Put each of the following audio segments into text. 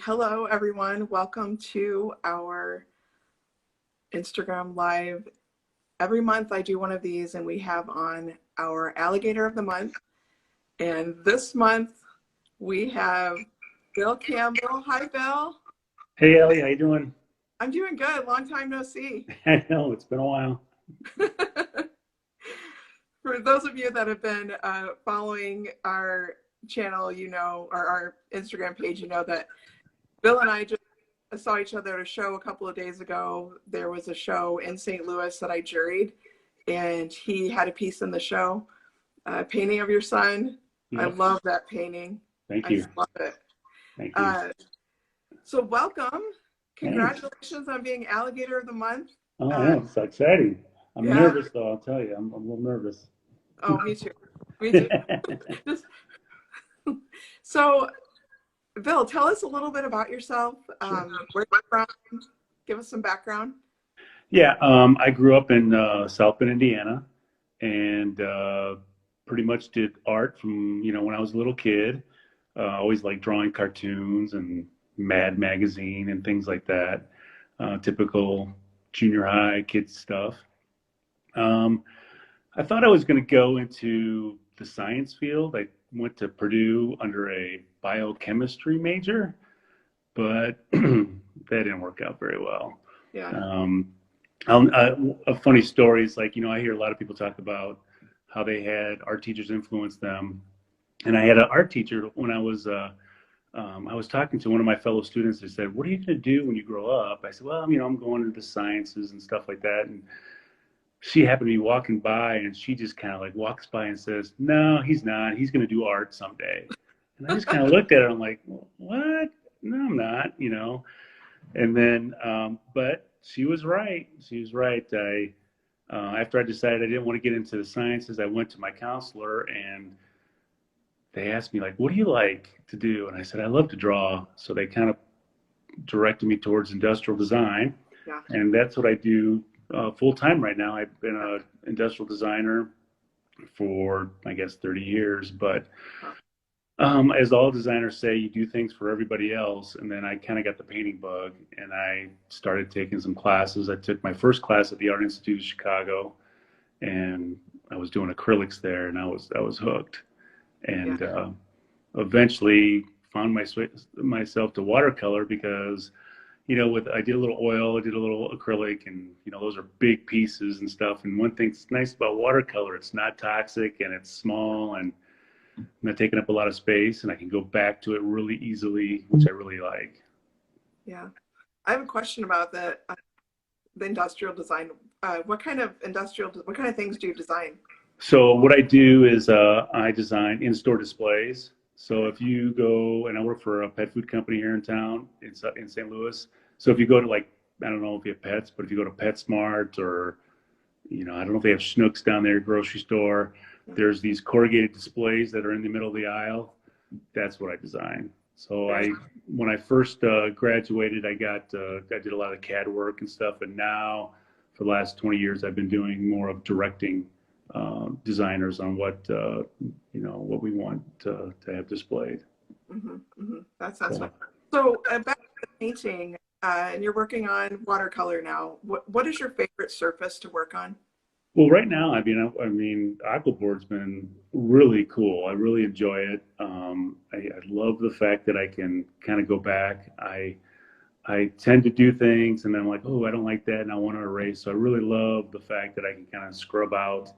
Hello, everyone. Welcome to our Instagram Live. Every month I do one of these, and we have on our Alligator of the Month. And this month we have Bill Campbell. Hi, Bill. Hey Ellie, how you doing? I'm doing good. Long time no see. I know it's been a while. For those of you that have been following our channel, or our Instagram page, you know that Bill and I just saw each other at a show a couple of days ago. There was a show in St. Louis that I juried, and he had a piece in the show, painting of your son. I Yep. love that painting. Thank I you. just love it. Thank you. So welcome. Thanks. Congratulations on being Alligator of the Month. Oh, I know, it's so exciting. I'm Yeah. nervous though, I'll tell you. I'm a little nervous. Oh, me too. Me too. So, Bill, tell us a little bit about yourself. Sure. Where you're from. Give us some background. Yeah, I grew up in South Bend, Indiana, and pretty much did art from, when I was a little kid. Always liked drawing cartoons and Mad Magazine and things like that. Typical junior high kid stuff. I thought I was going to go into the science field. I went to Purdue under a biochemistry major, but that didn't work out very well. Yeah. A funny story is like, I hear a lot of people talk about how they had art teachers influence them. And I had an art teacher when I was talking to one of my fellow students who said, "What are you going to do when you grow up?" I said, "Well, I'm going into the sciences and stuff like that." And she happened to be walking by, and she just kind of like walks by and says, "No, he's not. He's going to do art someday." And I just kind of looked at her. I'm like, "What? No, I'm not." And then, but she was right. She was right. After I decided I didn't want to get into the sciences, I went to my counselor, and they asked me, like, "What do you like to do?" And I said, "I love to draw." So they kind of directed me towards industrial design. Yeah. And that's what I do full time right now. I've been an industrial designer for, I guess, 30 years. But as all designers say, you do things for everybody else. And then I kind of got the painting bug, and I started taking some classes. I took my first class at the Art Institute of Chicago, and I was doing acrylics there, and I was hooked. And eventually found myself to watercolor because, I did a little oil, I did a little acrylic, and, those are big pieces and stuff. And one thing that's nice about watercolor, it's not toxic, and it's small, and I'm not taking up a lot of space, and I can go back to it really easily, which I really like. Yeah. I have a question about the industrial design. What kind of things do you design? So what I do is I design in-store displays. So if you go, and I work for a pet food company here in town, in St. Louis. So if you go to, like, I don't know if you have pets, but if you go to PetSmart, or, I don't know if they have Schnucks down there, grocery store, there's these corrugated displays that are in the middle of the aisle. That's what I design. So when I first graduated, I did a lot of CAD work and stuff. And now for the last 20 years, I've been doing more of directing designers on what we want to have displayed. Mm-hmm, mm-hmm. That sounds fun. So back to the painting, and you're working on watercolor now. What is your favorite surface to work on? Well, right now, aquaboard's been really cool. I really enjoy it. I love the fact that I can kind of go back. I tend to do things, and then I'm like, oh, I don't like that, and I want to erase. So I really love the fact that I can kind of scrub out.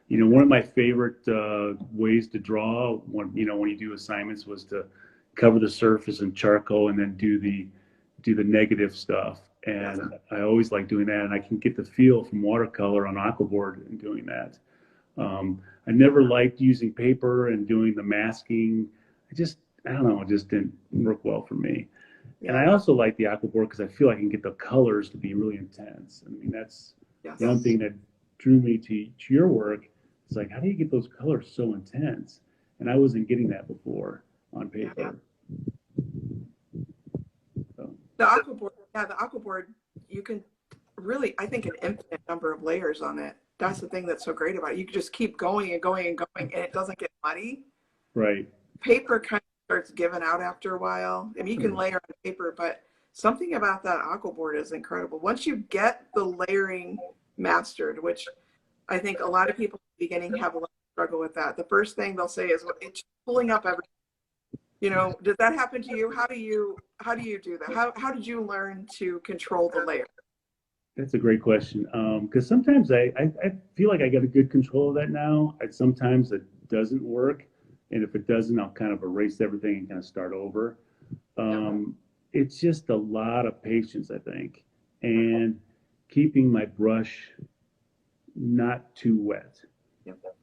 One of my favorite ways to draw when you do assignments was to cover the surface in charcoal and then do the negative stuff. And I always like doing that, and I can get the feel from watercolor on aquaboard and doing that. I never liked using paper and doing the masking. I don't know, it just didn't work well for me. And I also like the aquaboard because I feel I can get the colors to be really intense. That's one thing that drew me to your work. It's like, how do you get those colors so intense? And I wasn't getting that before on paper. So. The aquaboard, you can really, I think, an infinite number of layers on it. That's the thing that's so great about it. You can just keep going and going and going, and it doesn't get muddy. Right. Paper kind of starts giving out after a while. You can layer on paper, but something about that aqua board is incredible. Once you get the layering mastered, which I think a lot of people at the beginning have a lot of struggle with that. The first thing they'll say is, well, it's pulling up everything. You know, does that happen to you? How do you do that? How did you learn to control the layer? That's a great question. Because sometimes I feel like I got a good control of that now. Sometimes it doesn't work. And if it doesn't, I'll kind of erase everything and kind of start over. It's just a lot of patience, I think, and keeping my brush not too wet.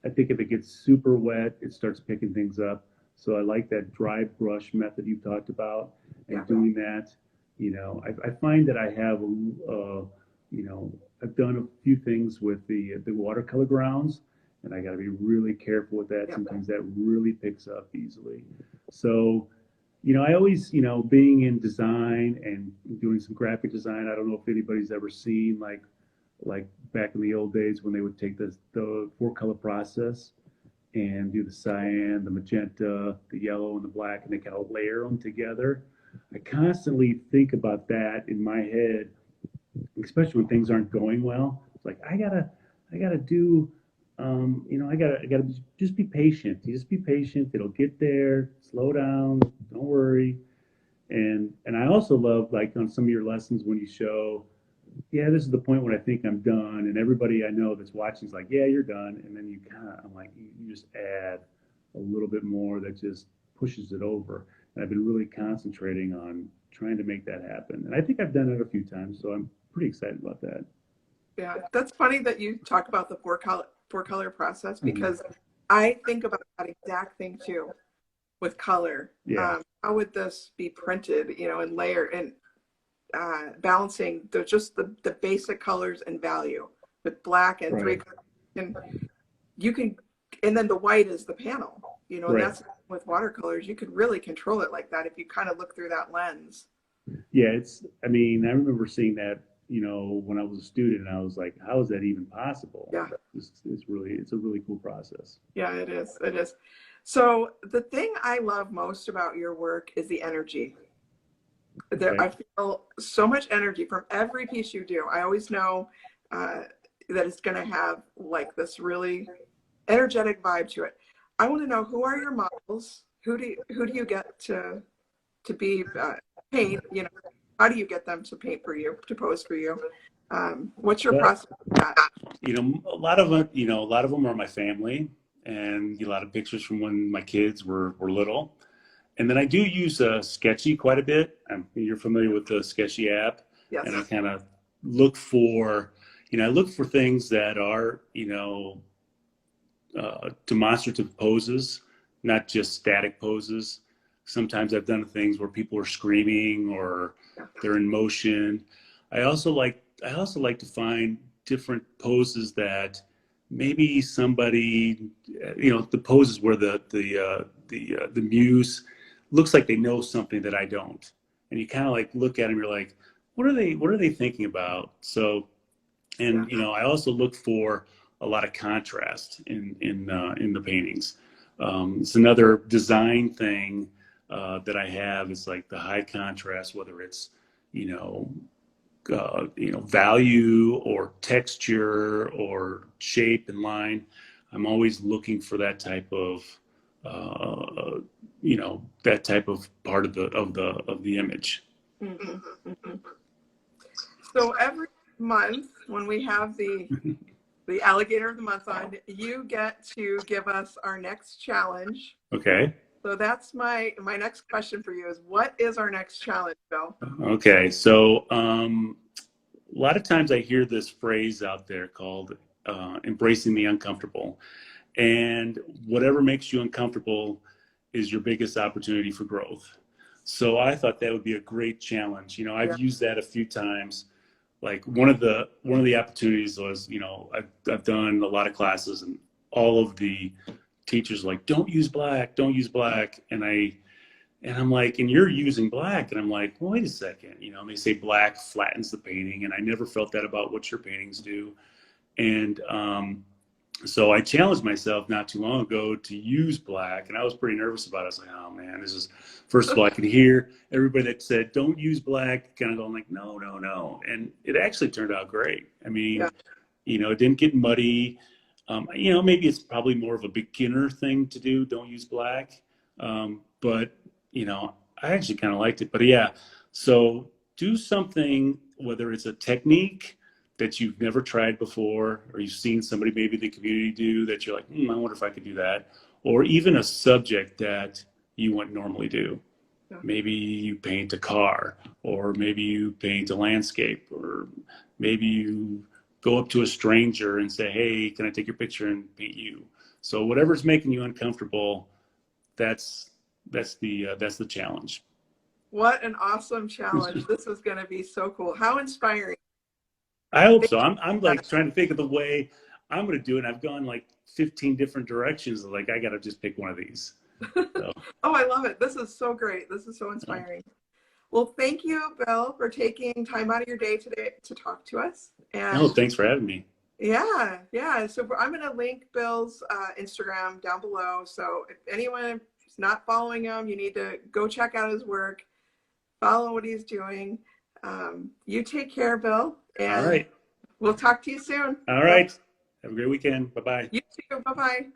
I think if it gets super wet, it starts picking things up. So I like that dry brush method you talked about, and doing that. You know, I find that I have, you know, I've done a few things with the watercolor grounds, and I got to be really careful with that. Sometimes that really picks up easily. So, you know, I always, you know, being in design and doing some graphic design. I don't know if anybody's ever seen like back in the old days when they would take the 4-color process and do the cyan, the magenta, the yellow, and the black, and they kind of layer them together. I constantly think about that in my head, especially when things aren't going well. It's like I gotta do, you know, I gotta just be patient. You just be patient. It'll get there. Slow down. Don't worry. And I also love, like, on some of your lessons when you show, yeah, this is the point when I think I'm done, and everybody I know that's watching is like, yeah, you're done, and then you kind of, I'm like, you just add a little bit more that just pushes it over. And I've been really concentrating on trying to make that happen, and I think I've done it a few times, so I'm pretty excited about that. Yeah, that's funny that you talk about the four color process, because I think about that exact thing too with color. Yeah. How would this be printed, you know, and layer and balancing the basic colors and value with black and Right. 3 colors. And you can, and then the white is the panel, you know, and Right. that's with watercolors, you could really control it like that if you kind of look through that lens. Yeah, I mean, I remember seeing that, you know, when I was a student, and I was like, how is that even possible? Yeah. It's a really cool process. Yeah, it is. It is. So the thing I love most about your work is the energy. There, I Okay. feel so much energy from every piece you do. I always know that it's going to have like this really energetic vibe to it. I want to know, who are your models? Who do you get to be paint? You know, how do you get them to paint for you, to pose for you? What's your Well, process for that? you know, a lot of them, a lot of them are my family, and a lot of pictures from when my kids were little. And then I do use Sketchy quite a bit. You're familiar with the Sketchy app, Yes. and I kind of look for, I look for things that are, demonstrative poses, not just static poses. Sometimes I've done things where people are screaming or they're in motion. I also like to find different poses that maybe somebody, the poses where the muse looks like they know something that I don't, and you kind of like look at them. You're like, what are they thinking about? So, Yeah. and I also look for a lot of contrast in the paintings. It's another design thing that I have, is like the high contrast, whether it's you know value or texture or shape and line. I'm always looking for that type of that type of part of the image. Mhm, mhm. So every month when we have the alligator of the month on, you get to give us our next challenge. Okay. So that's my next question for you is, what is our next challenge, Bill? Okay. So a lot of times I hear this phrase out there called embracing the uncomfortable. And whatever makes you uncomfortable is your biggest opportunity for growth. So I thought that would be a great challenge. Yeah. I've used that a few times. Like one of the opportunities was, I've done a lot of classes, and all of the teachers are like, don't use black. And I'm like, and you're using black. And I'm like, well, wait a second. And they say black flattens the painting. And I never felt that about what your paintings do. And So I challenged myself not too long ago to use black, and I was pretty nervous about it. I was like, oh man, this is, first of all, I could hear everybody that said, don't use black, kind of going like, no, no, no. And it actually turned out great. I Yeah. mean, it didn't get muddy. Maybe it's probably more of a beginner thing to do. Don't use black. But, I actually kind of liked it. But yeah, so do something, whether it's a technique that you've never tried before, or you've seen somebody maybe in the community do that you're like, I wonder if I could do that. Or even a subject that you wouldn't normally do. Yeah. Maybe you paint a car, or maybe you paint a landscape, or maybe you go up to a stranger and say, hey, can I take your picture and paint you? So whatever's making you uncomfortable, that's that's the challenge. What an awesome challenge. This is going to be so cool. How inspiring. I hope so. I'm like trying to think of the way I'm going to do it. I've gone like 15 different directions. Like I got to just pick one of these. So, Oh, I love it. This is so great. This is so inspiring. Well, thank you, Bill, for taking time out of your day today to talk to us. no, And thanks for having me. yeah, yeah. So I'm going to link Bill's Instagram down below. So if anyone is not following him, you need to go check out his work, follow what he's doing. You take care, Bill, All and right. we'll talk to you soon. All Bye. right. Have a great weekend. Bye bye. You too. Bye bye.